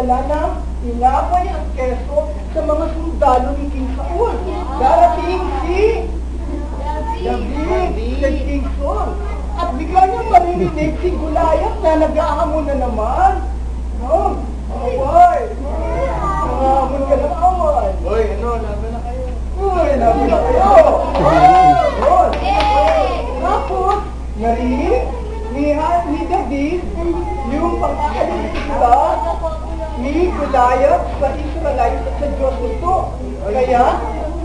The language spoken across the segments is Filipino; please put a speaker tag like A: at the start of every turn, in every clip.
A: nagdala ng tinapay at keso sa mga sundalo ni King Saul. Darating si David kay King Saul. At bigla niyang maririnig si Goliath na nag-ahamon na naman. No? Away! Nangahamon ka ng away.
B: Hoy, ano, laban na kayo.
A: Uy, laban na kayo. Tapos, narinig ni David yung pag-aalala ni Goliath sa Israelite at sa Diyos nito. Kaya,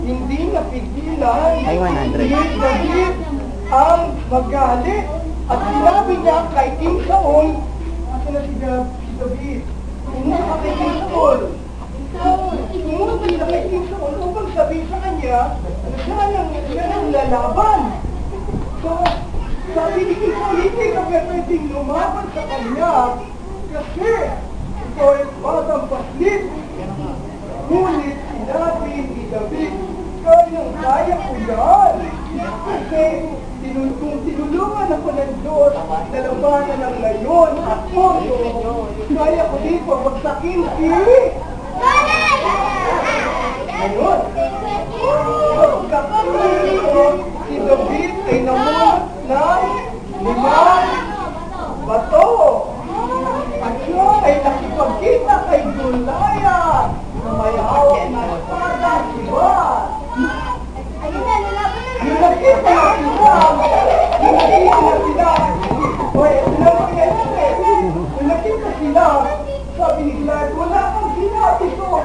A: hindi napigilan ni David ang magalit at sinabi niya kay King Saul, asa na si David? Pumunta ka kay King Saul. Pumunta sila kay King Saul upang sabihin sa kanya na siya ang lalaban. So, sabi ni King Saul, hindi ka pwedeng lumaban sa kanya kasi ito ay batang paslit. Ngunit sinabi ni David, kaya ko yan. Kasi kung tinulungan ako ng Diyos, nalabanan ng ngayon ako. Kaya ko din pabagsakin si ngayon. Pagkakaroon si David ay namulat ng 5 bato. At siya ay nakipagkita kay Goliath na may hawak na espada, diba? Yung nakita na sila, yung nakita sila, sabi ni Goliath, wala kang sinabi ko,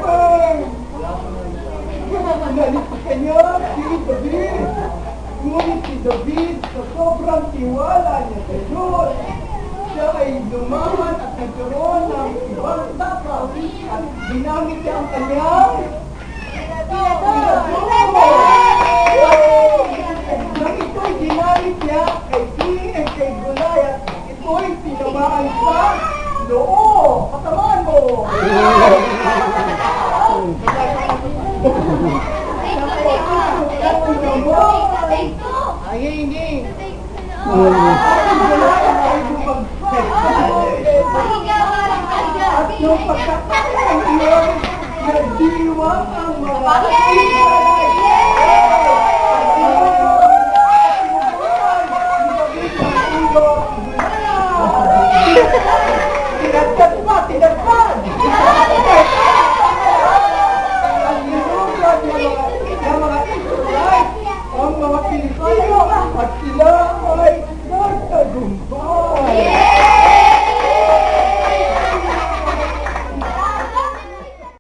A: Nalit sa kanya si David. Ngunit si David, sa sobrang tiwala niya sa Diyos, siya ay lumaban at nagkaroon ng ibang tapang at ginamit niya ang kanyang nang ito'y ginamit niya kay Goliath, ito'y tinamaan sa loob. Patamaan mo! Hindi. At nung pagkakataon iyon, nagdiwang ang mga tinagpad! Ang nilugan ng mga Israelite, ang mga Pilipino, at sila